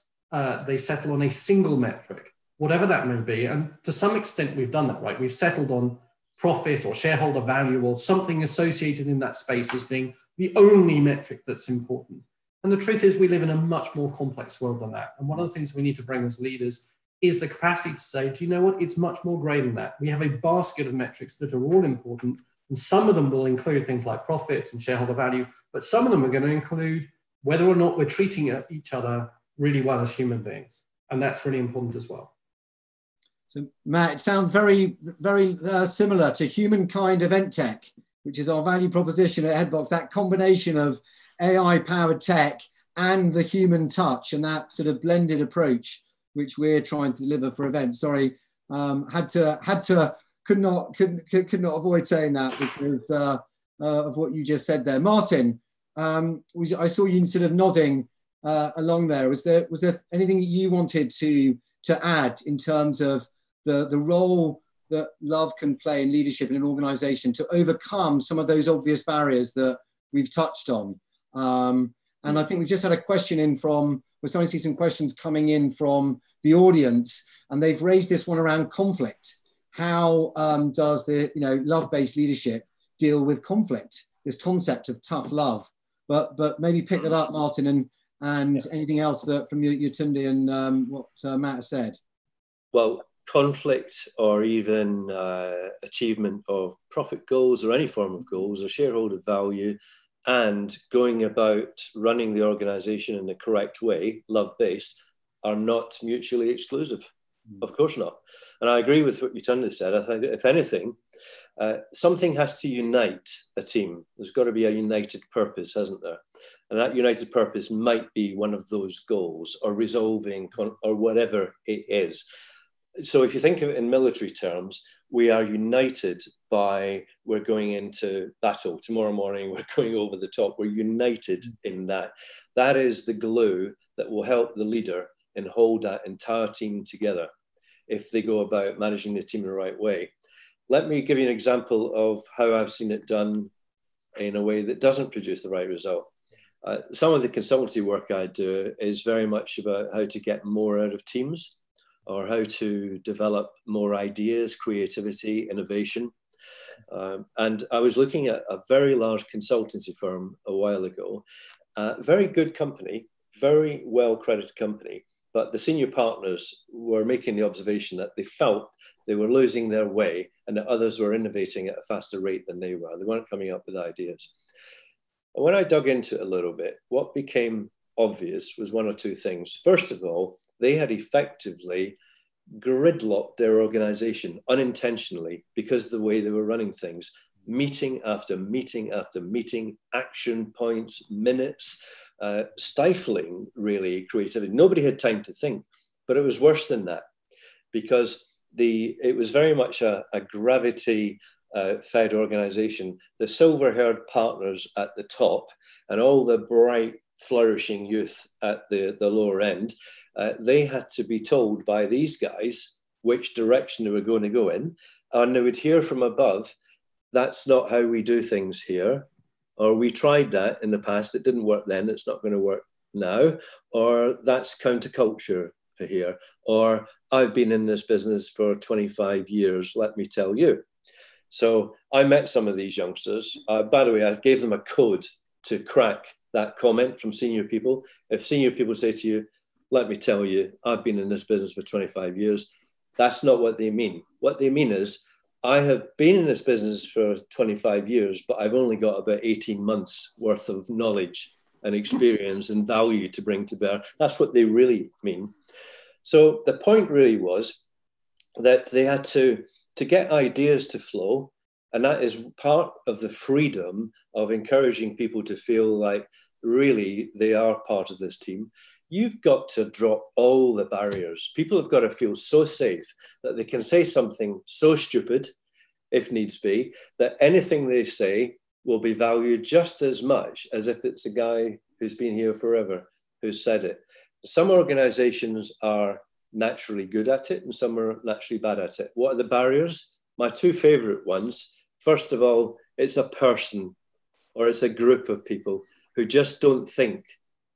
they settle on a single metric, whatever that may be. And to some extent, we've done that, right? We've settled on profit or shareholder value or something associated in that space as being the only metric that's important. And the truth is we live in a much more complex world than that. And one of the things we need to bring as leaders is the capacity to say, do you know what? It's much more grey than that. We have a basket of metrics that are all important. And some of them will include things like profit and shareholder value, but some of them are going to include whether or not we're treating each other really well as human beings. And that's really important as well. So Matt, it sounds very, very similar to Humankind Event Tech, which is our value proposition at Headbox, that combination of AI-powered tech and the human touch, and that sort of blended approach, which we're trying to deliver for events. Sorry, could not avoid saying that because of what you just said there. Martin, I saw you sort of nodding along there. Was there anything that you wanted to add in terms of the role that love can play in leadership in an organization to overcome some of those obvious barriers that we've touched on? And I think we've just had a question in we're starting to see some questions coming in from the audience, and they've raised this one around conflict. How does the love-based leadership deal with conflict? This concept of tough love. But maybe pick that up, Martin, and anything else that from you Tunde, and what Matt has said. Well, conflict or even achievement of profit goals or any form of goals or shareholder value, and going about running the organization in the correct way, love-based, are not mutually exclusive. Of course not. And I agree with what Tunde said. I think if anything, something has to unite a team. There's got to be a united purpose, hasn't there? And that united purpose might be one of those goals or resolving or whatever it is. So if you think of it in military terms, we are united by, we're going into battle tomorrow morning, we're going over the top, we're united in that. That is the glue that will help the leader and hold that entire team together if they go about managing the team in the right way. Let me give you an example of how I've seen it done in a way that doesn't produce the right result. Some of the consultancy work I do is very much about how to get more out of teams, or how to develop more ideas, creativity, innovation. And I was looking at a very large consultancy firm a while ago, very good company, very well-credited company, but the senior partners were making the observation that they felt they were losing their way and that others were innovating at a faster rate than they were. They weren't coming up with ideas. And when I dug into it a little bit, what became obvious was one or two things. First of all, they had effectively gridlocked their organization unintentionally because of the way they were running things. meeting after meeting after meeting, action points, minutes, stifling really creativity. Nobody had time to think, but it was worse than that, because it was very much a gravity fed organization. The silver-haired partners at the top and all the bright, flourishing youth at the lower end, they had to be told by these guys which direction they were going to go in. And they would hear from above, that's not how we do things here. Or we tried that in the past, it didn't work then, it's not going to work now. Or that's counterculture for here. Or I've been in this business for 25 years, let me tell you. So I met some of these youngsters. By the way, I gave them a code to crack that comment from senior people. If senior people say to you, let me tell you, I've been in this business for 25 years, that's not what they mean. What they mean is, I have been in this business for 25 years, but I've only got about 18 months worth of knowledge and experience and value to bring to bear. That's what they really mean. So the point really was that they had to get ideas to flow. And that is part of the freedom of encouraging people to feel like really they are part of this team. You've got to drop all the barriers. People have got to feel so safe that they can say something so stupid, if needs be, that anything they say will be valued just as much as if it's a guy who's been here forever who said it. Some organizations are naturally good at it and some are naturally bad at it. What are the barriers? My two favorite ones, first of all, it's a person or it's a group of people who just don't think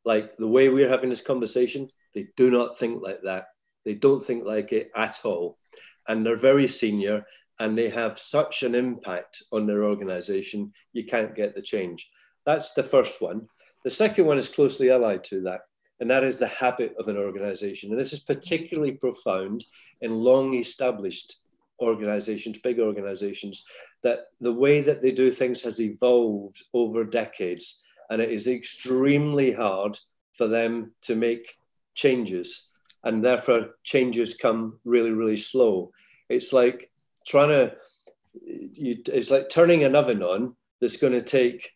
like the way we're having this conversation. They do not think like that. They don't think like it at all. And they're very senior and they have such an impact on their organization, you can't get the change. That's the first one. The second one is closely allied to that, and that is the habit of an organization. And this is particularly profound in long established organizations, big organizations, that the way that they do things has evolved over decades. And it is extremely hard for them to make changes. And therefore, changes come really, really slow. It's like it's like turning an oven on that's going to take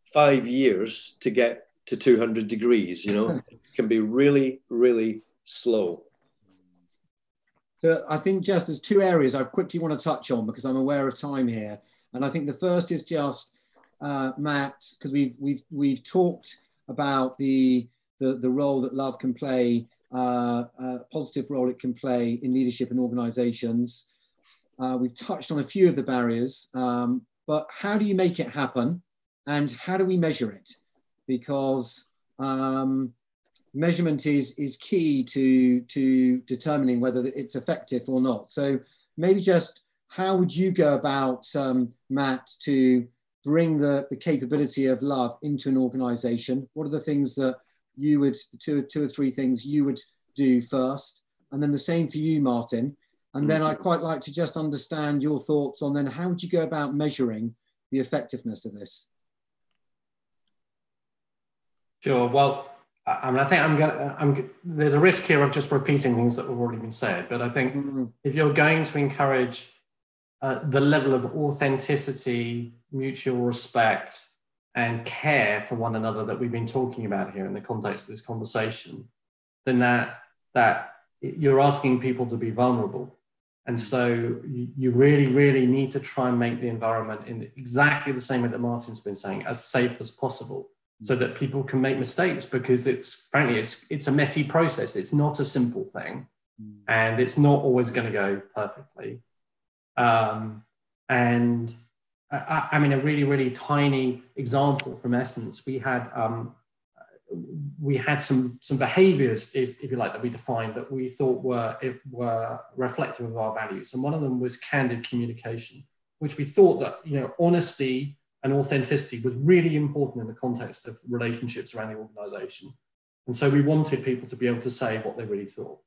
5 years to get to 200 degrees, you know. It can be really, really slow. So I think just there's two areas I quickly want to touch on because I'm aware of time here. And I think the first is just Matt, because we've talked about the role that love can play, a positive role it can play in leadership and organizations. We've touched on a few of the barriers, but how do you make it happen and how do we measure it? Because measurement is key to determining whether it's effective or not. So maybe just how would you go about, Matt, to bring the capability of love into an organization? What are the things that you would, two or three things you would do first? And then the same for you, Martin. And then I'd quite like to just understand your thoughts on then how would you go about measuring the effectiveness of this? Sure. Well, I mean, I think there's a risk here of just repeating things that have already been said. But I think if you're going to encourage the level of authenticity, mutual respect, and care for one another that we've been talking about here in the context of this conversation, then that you're asking people to be vulnerable. And so you really, really need to try and make the environment in exactly the same way that Martin's been saying, as safe as possible, so that people can make mistakes, because it's a messy process. It's not a simple thing, and it's not always going to go perfectly. And I mean, a really, really tiny example from Essence, we had some behaviors, if you like, that we defined that we thought were reflective of our values. And one of them was candid communication, which we thought that, you know, honesty and authenticity was really important in the context of relationships around the organization. And so we wanted people to be able to say what they really thought.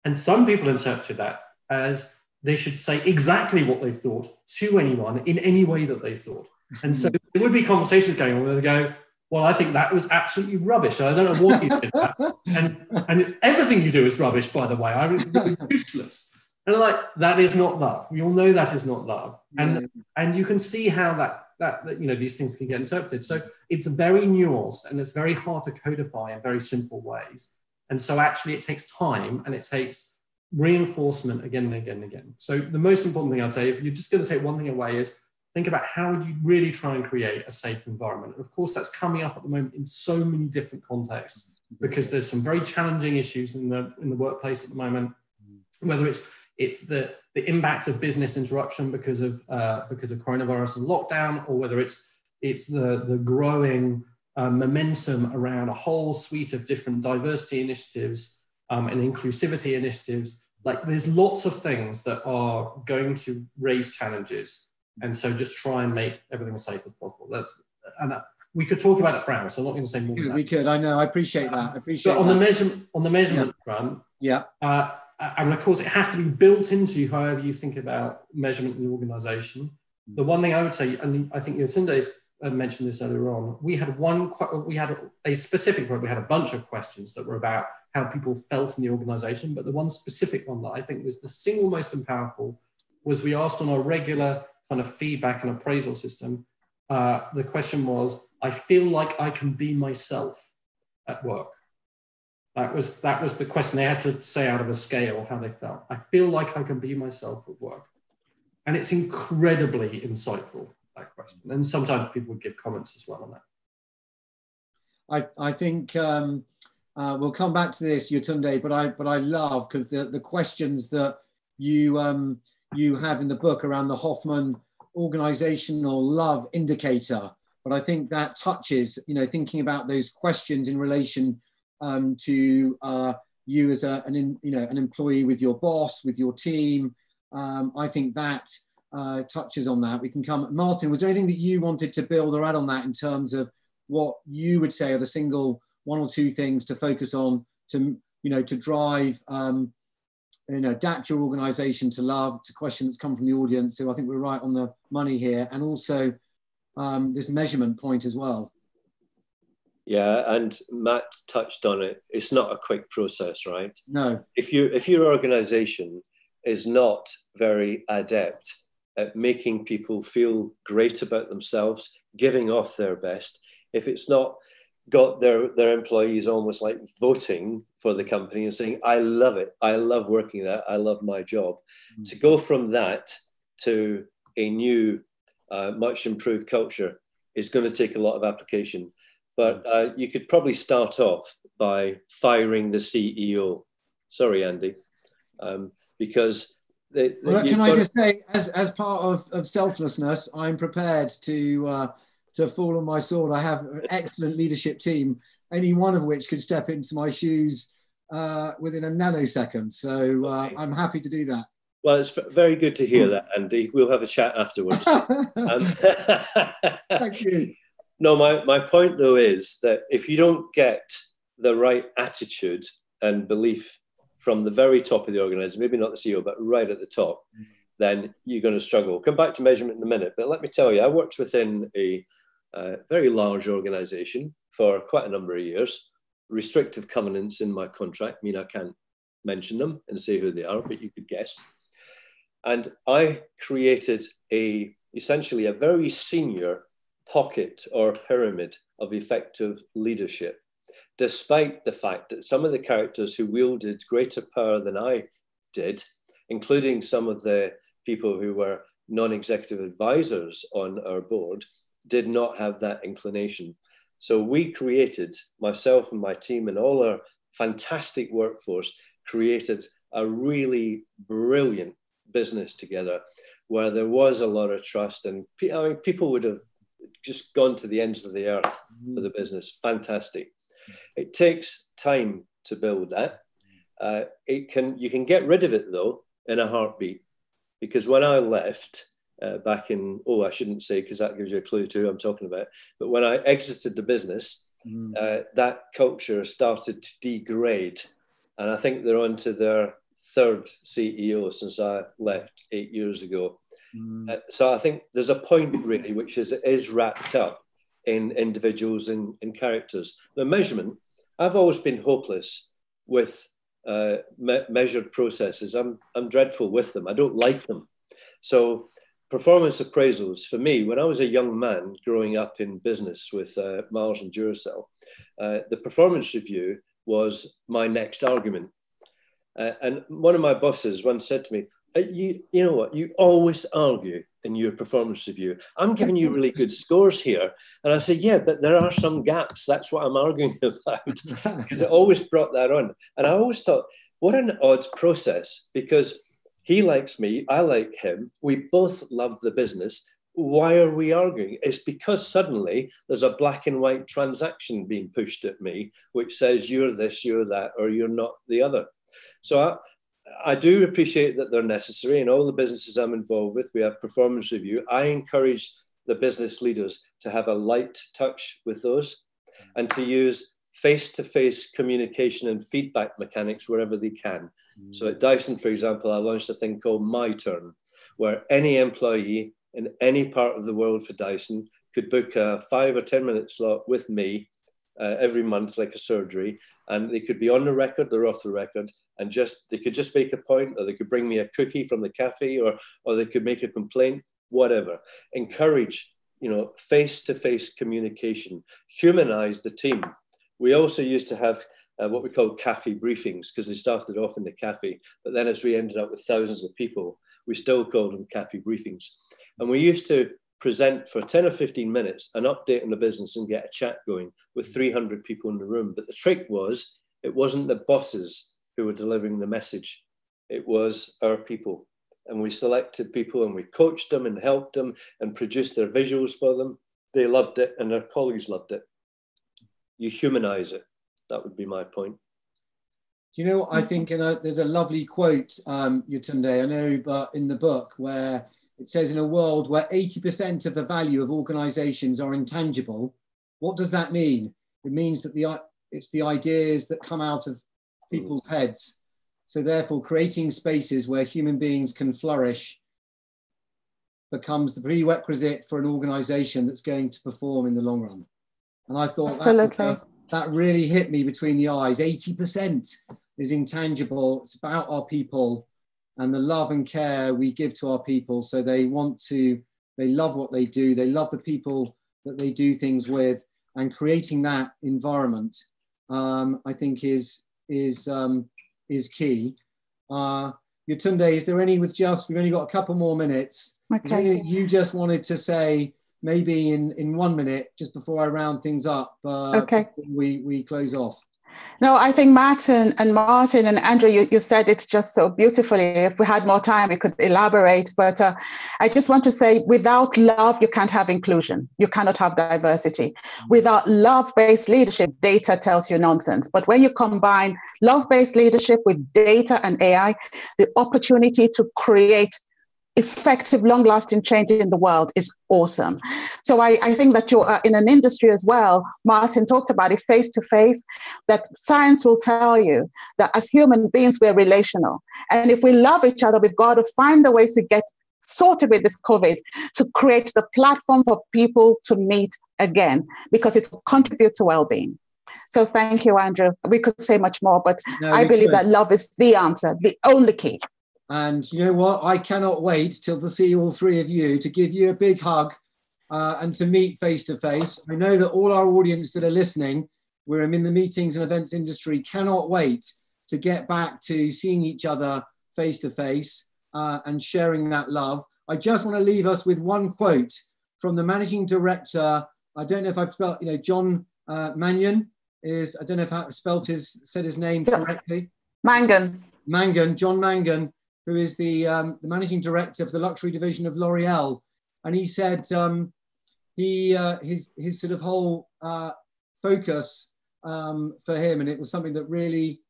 And some people interpreted that as they should say exactly what they thought to anyone in any way that they thought. And so there would be conversations going on where they go, well, I think that was absolutely rubbish. I don't know what you did that. And everything you do is rubbish, by the way. I mean, it's useless. And like, that is not love. We all know that is not love. Yeah. And you can see how that you know, these things can get interpreted. So it's very nuanced and it's very hard to codify in very simple ways. And so actually it takes time and it takes reinforcement again and again and again. So the most important thing I'd say, if you're just going to take one thing away, is think about how would you really try and create a safe environment. And of course, that's coming up at the moment in so many different contexts, because there's some very challenging issues in the workplace at the moment, whether it's the impact of business interruption because of coronavirus and lockdown, or whether it's the growing momentum around a whole suite of different diversity initiatives and inclusivity initiatives. Like, there's lots of things that are going to raise challenges, and so just try and make everything as safe as possible. We could talk about it for hours, so I'm not going to say more than that. We could. I know. I appreciate that. I appreciate. But on the measurement front, yeah. And of course, it has to be built into however you think about measurement in the organization. The one thing I would say, and I think Yetunde mentioned this earlier on, we had a specific one. We had a bunch of questions that were about how people felt in the organization, but the one specific one that I think was the single most powerful was we asked on our regular kind of feedback and appraisal system. The question was, I feel like I can be myself at work. That was the question. They had to say out of a scale how they felt. I feel like I can be myself at work. And it's incredibly insightful, that question. And sometimes people would give comments as well on that. I think we'll come back to this, Yetunde, but I love, because the questions that you have in the book around the Hoffman organizational love indicator, but I think that touches, you know, thinking about those questions in relation to you as an employee with your boss, with your team. I think that touches on that. We can come. Martin, was there anything that you wanted to build or add on that in terms of what you would say are the single one or two things to focus on to drive, adapt your organization to love? It's a question that's come from the audience, so I think we're right on the money here. And also this measurement point as well. Yeah, and Matt touched on it. It's not a quick process, right? No. If your organization is not very adept at making people feel great about themselves, giving off their best, if it's not got their employees almost like voting for the company and saying, I love it, I love working there, I love my job, to go from that to a new, much improved culture is going to take a lot of application. But you could probably start off by firing the CEO. Sorry, Andy, because can I just say, as part of selflessness, I'm prepared to fall on my sword. I have an excellent leadership team, any one of which could step into my shoes within a nanosecond. So I'm happy to do that. Well, it's very good to hear that, Andy. We'll have a chat afterwards. Thank you. No, my point though is that if you don't get the right attitude and belief from the very top of the organization, maybe not the CEO, but right at the top, then you're going to struggle. Come back to measurement in a minute, but let me tell you, I worked within a very large organization for quite a number of years. Restrictive covenants in my contract mean I can't mention them and say who they are, but you could guess. And I created essentially a very senior pocket or pyramid of effective leadership, despite the fact that some of the characters who wielded greater power than I did, including some of the people who were non-executive advisors on our board, did not have that inclination. So we created, myself and my team and all our fantastic workforce, created a really brilliant business together where there was a lot of trust, and people would have just gone to the ends of the earth for the business. Fantastic. It takes time to build that. You can get rid of it though in a heartbeat, because when I left back in, I shouldn't say because that gives you a clue to who I'm talking about, but when I exited the business, that culture started to degrade, and I think they're on to their third CEO since I left 8 years ago. So I think there's a point really which is wrapped up in individuals and in characters. The measurement, I've always been hopeless with measured processes. I'm dreadful with them. I don't like them. So performance appraisals for me, when I was a young man growing up in business with Mars and Duracell, the performance review was my next argument. And one of my bosses once said to me, you know what, you always argue in your performance review. I'm giving you really good scores here. And I said, yeah, but there are some gaps. That's what I'm arguing about. Because it always brought that on. And I always thought, what an odd process, because he likes me, I like him. We both love the business. Why are we arguing? It's because suddenly there's a black and white transaction being pushed at me, which says you're this, you're that, or you're not the other. So I do appreciate that they're necessary. In all the businesses I'm involved with, we have performance review. I encourage the business leaders to have a light touch with those and to use face-to-face communication and feedback mechanics wherever they can. So at Dyson, for example, I launched a thing called My Turn, where any employee in any part of the world for Dyson could book a 5 or 10 minute slot with me every month, like a surgery, and they could be on the record or off the record, and they could just make a point, or they could bring me a cookie from the cafe, or they could make a complaint, whatever. Encourage, face-to-face communication, humanize the team. We also used to have what we call cafe briefings, because they started off in the cafe, but then as we ended up with thousands of people, we still called them cafe briefings. And we used to present for 10 or 15 minutes an update on the business and get a chat going with 300 people in the room. But the trick was, it wasn't the bosses who were delivering the message. It was our people. And we selected people and we coached them and helped them and produced their visuals for them. They loved it and their colleagues loved it. You humanize it. That would be my point. I think there's a lovely quote, Yetunde, I know, but in the book, where it says, in a world where 80% of the value of organizations are intangible, what does that mean? It means that it's the ideas that come out of people's heads. So therefore, creating spaces where human beings can flourish becomes the prerequisite for an organization that's going to perform in the long run. And I thought that really hit me between the eyes. 80% is intangible. It's about our people and the love and care we give to our people. So they love what they do. They love the people that they do things with, and creating that environment, I think is key. Yetunde, is there any we've only got a couple more minutes. Okay. Is there any you just wanted to say, maybe in 1 minute, just before I round things up, okay, we close off? No, I think Martin and Andrew, you said it just so beautifully. If we had more time, we could elaborate. But I just want to say, without love, you can't have inclusion. You cannot have diversity. Without love-based leadership, data tells you nonsense. But when you combine love-based leadership with data and AI, the opportunity to create effective, long-lasting change in the world is awesome. So I think that you're in an industry as well. Martin talked about it face-to-face, that science will tell you that as human beings, we're relational. And if we love each other, we've got to find the ways to get sorted with this COVID, to create the platform for people to meet again, because it will contribute to well-being. So thank you, Andrew. We could say much more, but I believe that love is the answer, the only key. And you know what? I cannot wait to see all three of you, to give you a big hug and to meet face to face. I know that all our audience that are listening, we're in the meetings and events industry, cannot wait to get back to seeing each other face to face and sharing that love. I just want to leave us with one quote from the managing director. I don't know if I've spelled, John Mangan is, I don't know if I've said his name correctly. Mangan, John Mangan, who is the managing director of the luxury division of L'Oreal. And he said his sort of whole focus for him, and it was something that really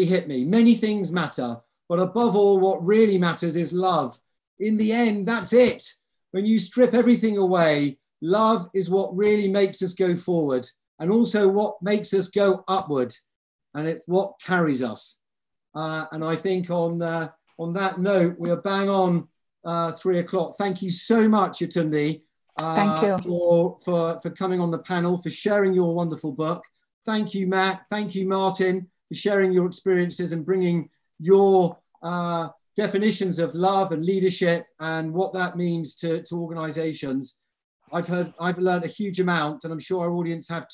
hit me. Many things matter, but above all, what really matters is love. In the end, that's it. When you strip everything away, love is what really makes us go forward, and also what makes us go upward. And it's what carries us. And I think on that note, we are bang on 3 o'clock. Thank you so much, Yetunde, Thank you. for coming on the panel, for sharing your wonderful book. Thank you, Matt. Thank you, Martin, for sharing your experiences and bringing your definitions of love and leadership and what that means to organizations. I've learned a huge amount, and I'm sure our audience have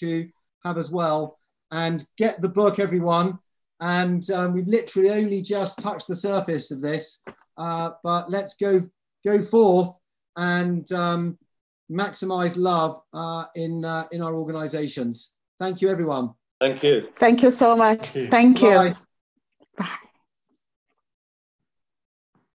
as well. And get the book, everyone. And we've literally only just touched the surface of this, but let's go forth and maximize love in our organizations. Thank you, everyone. Thank you. Thank you so much. Thank you. Bye.